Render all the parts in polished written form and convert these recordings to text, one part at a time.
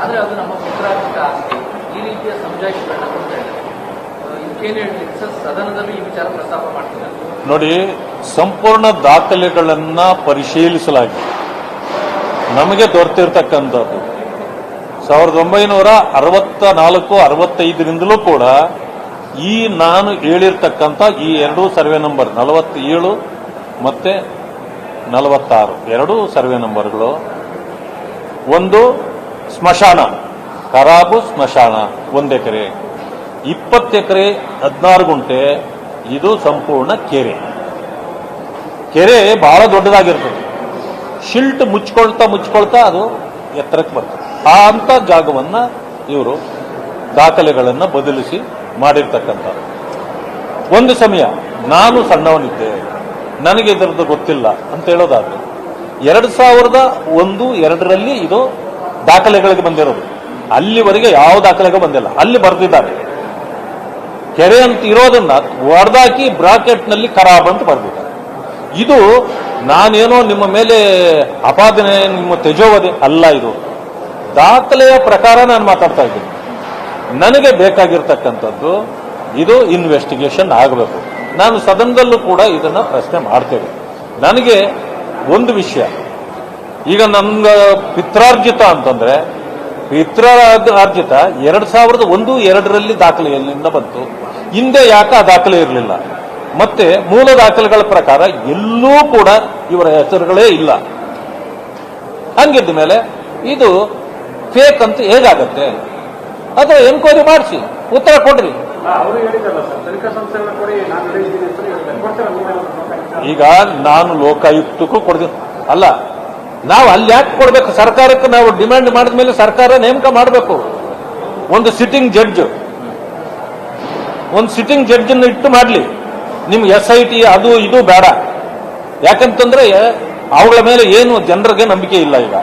ಆದರೆ ಅದು ನಮ್ಮ ಪಿತ್ರಾರ್ಜಿತ ಆಸ್ತಿ. ಈ ರೀತಿಯ ಸಮಜಾಯಿಷಿಗಳನ್ನ ಕೊಡ್ತಾ ಇದ್ದಾರೆ. ಇದಕ್ಕೇನು ಹೇಳಲಿಕ್ಕೆ ಸರ್, ಸದನದಲ್ಲಿ ಈ ವಿಚಾರ ಪ್ರಸ್ತಾಪ ಮಾಡ್ತಿದ್ದಾರೆ. ನೋಡಿ, ಸಂಪೂರ್ಣ ದಾಖಲೆಗಳನ್ನ ಪರಿಶೀಲಿಸಲಾಗಿದೆ. ನಮಗೆ ದೊರೆತಿರ್ತಕ್ಕಂಥದ್ದು 1964-65ರಿಂದಲೂ ಕೂಡ ಈ ನಾನು ಹೇಳಿರ್ತಕ್ಕಂಥ ಈ ಎರಡೂ ಸರ್ವೆ ನಂಬರ್ 47 ಮತ್ತೆ 46 ಎರಡೂ ಸರ್ವೆ ನಂಬರ್ಗಳು, ಒಂದು ಸ್ಮಶಾನ, ಖರಾಬು ಸ್ಮಶಾನ 1 ಎಕರೆ, 20 ಎಕರೆ 16 ಗುಂಟೆ, ಇದು ಸಂಪೂರ್ಣ ಕೆರೆ. ಕೆರೆ ಬಹಳ ದೊಡ್ಡದಾಗಿರ್ತದೆ. ಶಿಲ್ಟ್ ಮುಚ್ಕೊಳ್ತಾ ಅದು ಎತ್ತರಕ್ಕೆ ಬರ್ತದೆ. ಅಂತ ಜಾಗವನ್ನ ಇವರು ದಾಖಲೆಗಳನ್ನು ಬದಲಿಸಿ ಮಾಡಿರ್ತಕ್ಕಂಥ. ಒಂದು ಸಮಯ ನಾನು ಸಣ್ಣವನಿದ್ದೆ, ನನಗೆ ಇದರದ್ದು ಗೊತ್ತಿಲ್ಲ ಅಂತ ಹೇಳೋದಾದ್ರೆ 2001-2ರಲ್ಲಿ ಇದು ದಾಖಲೆಗಳಿಗೆ ಬಂದಿರೋದು. ಅಲ್ಲಿವರೆಗೆ ಯಾವ ದಾಖಲೆಗೂ ಬಂದಿಲ್ಲ. ಅಲ್ಲಿ ಬರೆದಿದ್ದಾರೆ ಕೆರೆ ಅಂತ ಇರೋದನ್ನ ಹೊಡೆದಾಕಿ ಬ್ರಾಕೆಟ್ನಲ್ಲಿ ಖರಾಬ್ ಅಂತ ಬರೆದಿದ್ದಾರೆ. ಇದು ನಾನೇನೋ ನಿಮ್ಮ ಮೇಲೆ ಅಪಾದನೆ, ನಿಮ್ಮ ತೆಜೋವದೆ ಅಲ್ಲ. ಇದು ದಾಖಲೆಯ ಪ್ರಕಾರ ನಾನು ಮಾತಾಡ್ತಾ ಇದ್ದೀನಿ. ನನಗೆ ಬೇಕಾಗಿರ್ತಕ್ಕಂಥದ್ದು ಇದು ಇನ್ವೆಸ್ಟಿಗೇಷನ್ ಆಗಬೇಕು. ನಾನು ಸದನದಲ್ಲೂ ಕೂಡ ಇದನ್ನ ಪ್ರಶ್ನೆ ಮಾಡ್ತೇವೆ. ನನಗೆ ಒಂದು ವಿಷಯ, ಈಗ ನನ್ನ ಪಿತ್ರಾರ್ಜಿತ ಅಂತಂದ್ರೆ ಪಿತ್ರಾರ್ಜಿತ 2001-2ರಲ್ಲಿ ದಾಖಲೆಯಲ್ಲಿಂದ ಬಂತು. ಹಿಂದೆ ಯಾಕೆ ಆ ದಾಖಲೆ ಇರಲಿಲ್ಲ? ಮತ್ತೆ ಮೂಲ ದಾಖಲೆಗಳ ಪ್ರಕಾರ ಎಲ್ಲೂ ಕೂಡ ಇವರ ಹೆಸರುಗಳೇ ಇಲ್ಲ. ಹಂಗಿದ್ದ ಮೇಲೆ ಇದು ಫೇಕ್ ಅಂತ ಹೇಗಾಗತ್ತೆ? ಅದು ಎನ್ಕ್ವೈರಿ ಮಾಡಿಸಿ ಉತ್ತರ ಕೊಡ್ರಿ. ಈಗ ನಾನು ಲೋಕಾಯುಕ್ತಕ್ಕೂ ಕೊಡ್ತೀನಿ ಅಲ್ಲ, ನಾವು ಅಲ್ಲಿ ಯಾಕೆ ಕೊಡ್ಬೇಕು? ಸರ್ಕಾರಕ್ಕೆ ನಾವು ಡಿಮ್ಯಾಂಡ್ ಮಾಡಿದ ಮೇಲೆ ಸರ್ಕಾರ ನೇಮಕ ಮಾಡಬೇಕು. ಒಂದು ಸಿಟ್ಟಿಂಗ್ ಜಡ್ಜ್ ಅನ್ನು ಇಟ್ಟು ಮಾಡಲಿ. ನಿಮ್ಗೆ SIT ಅದು ಇದು ಬೇಡ. ಯಾಕಂತಂದ್ರೆ ಅವುಗಳ ಮೇಲೆ ಏನು ಜನರಿಗೆ ನಂಬಿಕೆ ಇಲ್ಲ. ಈಗ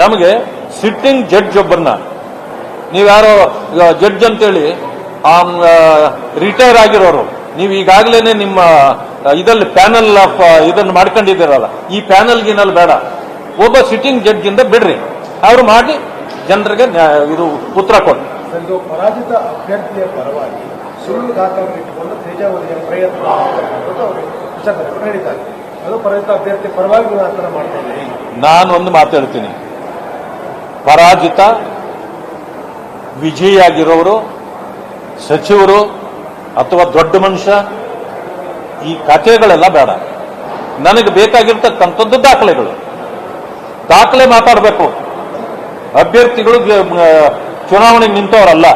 ನಮಗೆ ಸಿಟ್ಟಿಂಗ್ ಜಡ್ಜ್ ಒಬ್ಬರನ್ನ, ನೀವ್ಯಾರೋ ಜಡ್ಜ್ ಅಂತೇಳಿ ರಿಟೈರ್ ಆಗಿರೋರು, ನೀವು ಈಗಾಗಲೇ ನಿಮ್ಮ ಇದರಲ್ಲಿ ಪ್ಯಾನಲ್ ಆಫ್ ಇದನ್ನು ಮಾಡ್ಕೊಂಡಿದ್ದೀರಲ್ಲ, ಈ ಪ್ಯಾನಲ್ಗಿನಲ್ಲಿ ಬೇಡ. ಒಬ್ಬ ಸಿಟ್ಟಿಂಗ್ ಜಡ್ಜ್ ಇಂದ ಬಿಡ್ರಿ, ಅವರು ಮಾಡಿ ಜನರಿಗೆ ಇದು ಉತ್ತರ ಕೊಡಿ. ಪರಾಜಿತ ಅಭ್ಯರ್ಥಿಯ ಪರವಾಗಿ ಸುಳ್ಳು ದಾಖಲೆ ಇಟ್ಟುಕೊಂಡು ತೇಜಾವಧಿಯ ಪ್ರಯತ್ನ ಹೇಳಿದ್ದಾರೆ. ಅದು ಪರಾಜಿತ ಅಭ್ಯರ್ಥಿ ಪರವಾಗಿ ಮಾಡ್ತಾರೆ. ನಾನೊಂದು ಮಾತಾಡ್ತೀನಿ, ಪರಾಜಿತ ವಿಜಯಿಯಾಗಿರೋರು, ಸಚಿವರು ಅಥವಾ ದೊಡ್ಡ ಮನುಷ್ಯ, ಈ ಕಥೆಗಳೆಲ್ಲ ಬೇಡ. ನನಗೆ ಬೇಕಾಗಿರ್ತಕ್ಕಂಥದ್ದು ದಾಖಲೆ ಮಾತಾಡಬೇಕು. ಅಭ್ಯರ್ಥಿಗಳು ಚುನಾವಣೆಗೆ ನಿಂತವರಲ್ಲ.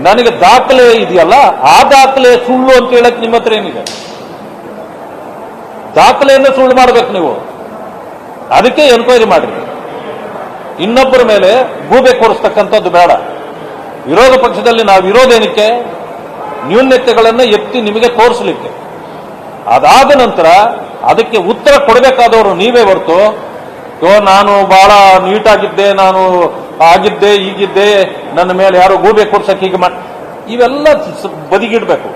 ನನಗೆ ದಾಖಲೆ ಇದೆಯಲ್ಲ, ಆ ದಾಖಲೆ ಸುಳ್ಳು ಅಂತ ಹೇಳಕ್ ನಿಮ್ಮ ಹತ್ರ ಏನಿದೆ? ದಾಖಲೆಯನ್ನು ಸುಳ್ಳು ಮಾಡಬೇಕು ನೀವು. ಅದಕ್ಕೆ ಎನ್ಕ್ವೈರಿ ಮಾಡ್ರಿ. ಇನ್ನೊಬ್ಬರ ಮೇಲೆ ಗೂಬೆ ಕೂರಿಸ್ತಕ್ಕಂಥದ್ದು ಬೇಡ. ವಿರೋಧ ಪಕ್ಷದಲ್ಲಿ ನಾವು ಇರೋದೇನಕ್ಕೆ? ನ್ಯೂನ್ಯತೆಗಳನ್ನು ಎತ್ತಿ ನಿಮಗೆ ತೋರಿಸಲಿಕ್ಕೆ. ಅದಾದ ನಂತರ ಅದಕ್ಕೆ ಉತ್ತರ ಕೊಡಬೇಕಾದವರು ನೀವೇ ಹೊರತು, ನಾನು ಬಹಳ ನೀಟಾಗಿದ್ದೆ, ನಾನು ಆಗಿದ್ದೆ, ಈಗಿದ್ದೆ, ನನ್ನ ಮೇಲೆ ಯಾರು ಗೂಬೆ ಕೂರ್ಸಕ್ಕೆ ಹೀಗೆ ಇವೆಲ್ಲ ಬದಿಗಿಡ್ಬೇಕು.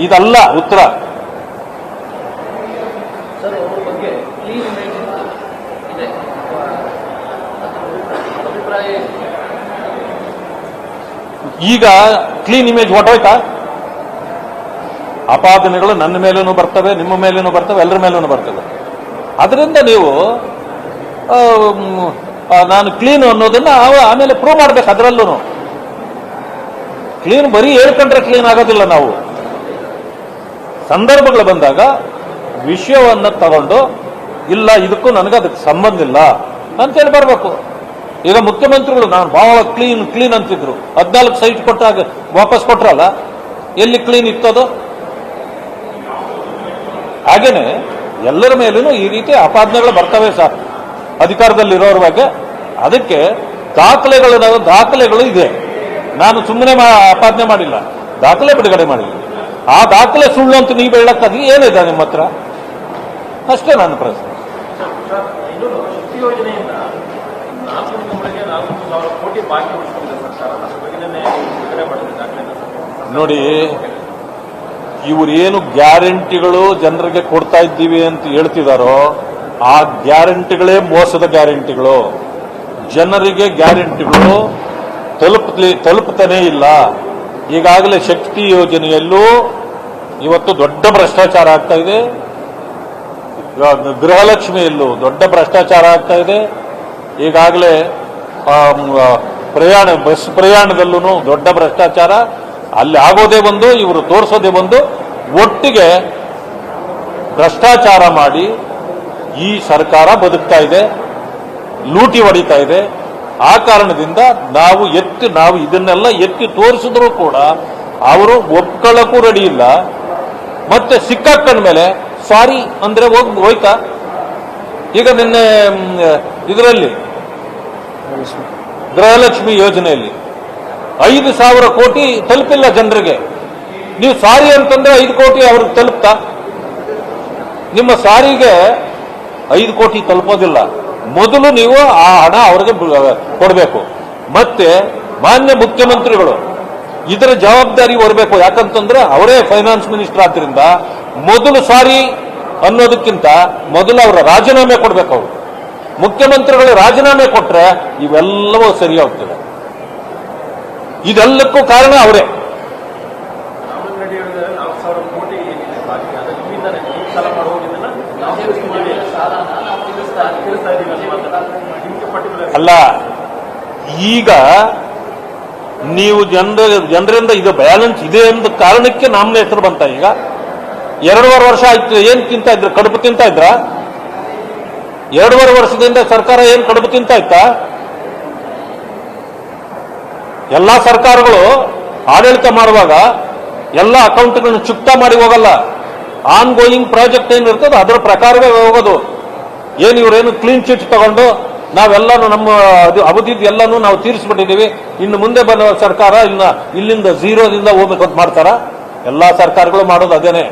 ಇದಲ್ಲ ಉತ್ತರ. ಈಗ ಕ್ಲೀನ್ ಇಮೇಜ್ ಹೊಟ್ಟೋಯ್ತಾ? ಆಪಾದನೆಗಳು ನನ್ನ ಮೇಲೂ ಬರ್ತವೆ, ನಿಮ್ಮ ಮೇಲೂ ಬರ್ತವೆ, ಎಲ್ಲರ ಮೇಲೂ ಬರ್ತವೆ. ಅದರಿಂದ ನೀವು ನಾನು ಕ್ಲೀನ್ ಅನ್ನೋದನ್ನ ಆಮೇಲೆ ಪ್ರೂವ್ ಮಾಡ್ಬೇಕು. ಅದರಲ್ಲೂ ಕ್ಲೀನ್ ಬರೀ ಹೇಳ್ಕೊಂಡ್ರೆ ಕ್ಲೀನ್ ಆಗೋದಿಲ್ಲ. ನಾವು ಸಂದರ್ಭಗಳು ಬಂದಾಗ ವಿಷಯವನ್ನ ತಗೊಂಡು, ಇಲ್ಲ ಇದಕ್ಕೂ ನನಗೆ ಅದಕ್ಕೆ ಸಂಬಂಧ ಇಲ್ಲ ಅಂತೇಳಿ ಬರಬೇಕು. ಈಗ ಮುಖ್ಯಮಂತ್ರಿಗಳು ನಾನು ಬಹಳ ಕ್ಲೀನ್ ಅಂತಿದ್ರು, 14 ಸೈಟ್ ಕೊಟ್ಟಾಗ ವಾಪಸ್ ಕೊಟ್ರಲ್ಲ, ಎಲ್ಲಿ ಕ್ಲೀನ್ ಇತ್ತದು? ಹಾಗೇನೆ ಎಲ್ಲರ ಮೇಲೂ ಈ ರೀತಿ ಆಪಾದನೆಗಳು ಬರ್ತವೆ ಸರ್, ಅಧಿಕಾರದಲ್ಲಿರೋರ ಬಗ್ಗೆ. ಅದಕ್ಕೆ ದಾಖಲೆಗಳು ಇದೆ. ನಾನು ಸುಮ್ಮನೆ ಆಪಾದನೆ ಮಾಡಿಲ್ಲ, ದಾಖಲೆ ಬಿಡುಗಡೆ ಮಾಡಿಲ್ಲ. ಆ ದಾಖಲೆ ಸುಳ್ಳು ಅಂತ ನೀವು ಹೇಳಕ್ಕದು ಏನಿದೆ ನಿಮ್ಮ ಹತ್ರ? ಅಷ್ಟೇ ನನ್ನ ಪ್ರಶ್ನೆ. ನೋಡಿ, ಇವರೇನು ಗ್ಯಾರಂಟಿಗಳು ಜನರಿಗೆ ಕೊಡ್ತಾ ಇದ್ದೀವಿ ಅಂತ ಹೇಳ್ತಿದಾರೋ, ಆ ಗ್ಯಾರಂಟಿಗಳೇ ಮೋಸದ ಗ್ಯಾರಂಟಿಗಳು. ಜನರಿಗೆ ಗ್ಯಾರಂಟಿಗಳು ತಲುಪುತ್ತಾನೇ ಇಲ್ಲ. ಈಗಾಗಲೇ ಶಕ್ತಿ ಯೋಜನೆಯಲ್ಲೂ ಇವತ್ತು ದೊಡ್ಡ ಭ್ರಷ್ಟಾಚಾರ ಆಗ್ತಾ ಇದೆ. ಗೃಹಲಕ್ಷ್ಮಿಯಲ್ಲೂ ದೊಡ್ಡ ಭ್ರಷ್ಟಾಚಾರ ಆಗ್ತಾ ಇದೆ. ಈಗಾಗಲೇ ಬಸ್ ಪ್ರಯಾಣದಲ್ಲೂ ದೊಡ್ಡ ಭ್ರಷ್ಟಾಚಾರ. ಅಲ್ಲಿ ಆಗೋದೇ ಒಂದು, ಇವರು ತೋರಿಸೋದೇ ಒಂದು. ಒಟ್ಟಿಗೆ ಭ್ರಷ್ಟಾಚಾರ ಮಾಡಿ ಈ ಸರ್ಕಾರ ಬದುಕ್ತಾ ಇದೆ, ಲೂಟಿ ಹೊಡಿತಾ ಇದೆ. ಆ ಕಾರಣದಿಂದ ನಾವು ಇದನ್ನೆಲ್ಲ ಎತ್ತಿ ತೋರಿಸಿದ್ರು ಕೂಡ ಅವರು ಒಪ್ಕೊಳ್ಳಕ್ಕೂ ರೆಡಿ ಇಲ್ಲ. ಮತ್ತೆ ಸಿಕ್ಕಾಕೊಂಡ ಮೇಲೆ ಸಾರಿ ಅಂದ್ರೆ ಹೋಯ್ತಾ. ಈಗ ನಿನ್ನೆ ಇದರಲ್ಲಿ ಗೃಹಲಕ್ಷ್ಮಿ ಯೋಜನೆಯಲ್ಲಿ 5,000 ಕೋಟಿ ತಲುಪಿಲ್ಲ ಜನರಿಗೆ. ನೀವು ಸಾರಿ ಅಂತಂದ್ರೆ 5 ಕೋಟಿ ಅವ್ರಿಗೆ ತಲುಪ್ತಾ? ನಿಮ್ಮ ಸಾರಿಗೆ 5 ಕೋಟಿ ತಲುಪೋದಿಲ್ಲ. ಮೊದಲು ನೀವು ಆ ಹಣ ಅವರಿಗೆ ಕೊಡಬೇಕು. ಮತ್ತೆ ಮಾನ್ಯ ಮುಖ್ಯಮಂತ್ರಿಗಳು ಇದರ ಜವಾಬ್ದಾರಿ ಹೊರಬೇಕು. ಯಾಕಂತಂದ್ರೆ ಅವರೇ ಫೈನಾನ್ಸ್ ಮಿನಿಸ್ಟರ್ ಆದ್ರಿಂದ ಮೊದಲು ಸಾರಿ ಅನ್ನೋದಕ್ಕಿಂತ ಮೊದಲು ಅವರ ರಾಜೀನಾಮೆ ಕೊಡಬೇಕು. ಅವರು ಮುಖ್ಯಮಂತ್ರಿಗಳು ರಾಜೀನಾಮೆ ಕೊಟ್ರೆ ಇವೆಲ್ಲವೂ ಸರಿ ಹೋಗ್ತದೆ. ಇದೆಲ್ಲಕ್ಕೂ ಕಾರಣ ಅವರೇ. ಅಲ್ಲ, ಈಗ ನೀವು ಜನರಿಂದ ಇದು ಬ್ಯಾಲೆನ್ಸ್ ಇದೆ ಎಂದ ಕಾರಣಕ್ಕೆ ನಮ್ಮ ಹೆಸರು ಬಂತ. ಈಗ 2.5 ವರ್ಷ ಆಯ್ತು. ಏನ್ ತಿಂತಾ ಇದ್ರ? ಕಡುಬು ತಿಂತಾ ಇದ್ರ? 2.5 ವರ್ಷದಿಂದ ಸರ್ಕಾರ ಏನ್ ಕಡುಬು ತಿಂತಾ ಇತ್ತಾ? ಎಲ್ಲಾ ಸರ್ಕಾರಗಳು ಆಡಳಿತ ಮಾಡುವಾಗ ಎಲ್ಲ ಅಕೌಂಟ್ಗಳನ್ನು ಚುಕ್ತಾ ಮಾಡಿ ಹೋಗಲ್ಲ. ಆನ್ ಗೋಯಿಂಗ್ ಪ್ರಾಜೆಕ್ಟ್ ಏನಿರ್ತದೆ ಅದರ ಪ್ರಕಾರವೇ ಹೋಗೋದು. ಏನು ಇವರೇನು ಕ್ಲೀನ್ ಚಿಟ್ ತಗೊಂಡು ನಾವೆಲ್ಲಾನು ನಮ್ಮ ಅವಧಿದ್ ಎಲ್ಲಾನು ನಾವು ತೀರಿಸ್ಬಿಟ್ಟಿದ್ದೀವಿ, ಇನ್ನು ಮುಂದೆ ಬರುವ ಸರ್ಕಾರ ಇಲ್ಲಿಂದ ಝೀರೋದಿಂದ ಹೋಗ್ಬೇಕು ಅಂತ ಮಾಡ್ತಾರ? ಎಲ್ಲಾ ಸರ್ಕಾರಗಳು ಮಾಡೋದು ಅದೇನೆ.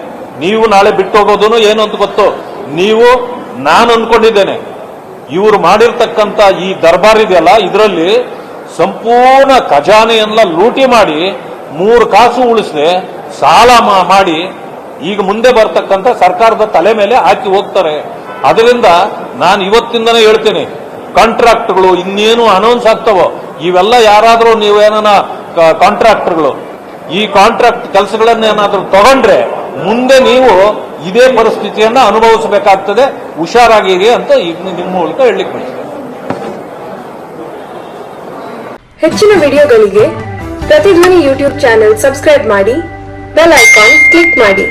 ನೀವು ನಾಳೆ ಬಿಟ್ಟು ಹೋಗೋದು ಏನು ಅಂತ ಗೊತ್ತು. ನಾನು ಅನ್ಕೊಂಡಿದ್ದೇನೆ, ಇವರು ಮಾಡಿರ್ತಕ್ಕಂಥ ಈ ದರ್ಬಾರ್ ಇದೆಯಲ್ಲ, ಇದರಲ್ಲಿ ಸಂಪೂರ್ಣ ಖಜಾನೆಯನ್ನ ಲೂಟಿ ಮಾಡಿ 3 ಕಾಸು ಉಳಿಸದೆ ಸಾಲ ಮಾಡಿ ಈಗ ಮುಂದೆ ಬರ್ತಕ್ಕಂಥ ಸರ್ಕಾರದ ತಲೆ ಮೇಲೆ ಹಾಕಿ ಹೋಗ್ತಾರೆ. ಅದರಿಂದ ನಾನು ಇವತ್ತಿಂದನೇ ಹೇಳ್ತೀನಿ, ಕಾಂಟ್ರಾಕ್ಟ್ಗಳು ಇನ್ನೇನು ಅನೌನ್ಸ್ ಆಗ್ತಾವೋ ಇವೆಲ್ಲ ಯಾರಾದರೂ ನೀವೇನ ಕಾಂಟ್ರಾಕ್ಟರ್ಗಳು ಈ ಕಾಂಟ್ರಾಕ್ಟ್ ಕೆಲಸಗಳನ್ನೇನಾದ್ರೂ ತಗೊಂಡ್ರೆ ಮುಂದೆ ನೀವು ಇದೇ ಪರಿಸ್ಥಿತಿಯನ್ನ ಅನುಭವಿಸಬೇಕಾಗ್ತದೆ. ಹುಷಾರಾಗಿರಿ ಅಂತ ಈಗ ನಿಮ್ಮ ಮೂಲಕ ಹೇಳಲಿಕ್ಕೆ ಬಯಸ್ತೇನೆ. ಹೆಚ್ಚಿನ ವಿಡಿಯೋಗಳಿಗೆ ಪ್ರತಿಧ್ವನಿ ಯೂಟ್ಯೂಬ್ ಚಾನೆಲ್ ಸಬ್ಸ್ಕ್ರೈಬ್ ಮಾಡಿ, ಬೆಲ್ ಐಕಾನ್ ಕ್ಲಿಕ್ ಮಾಡಿ.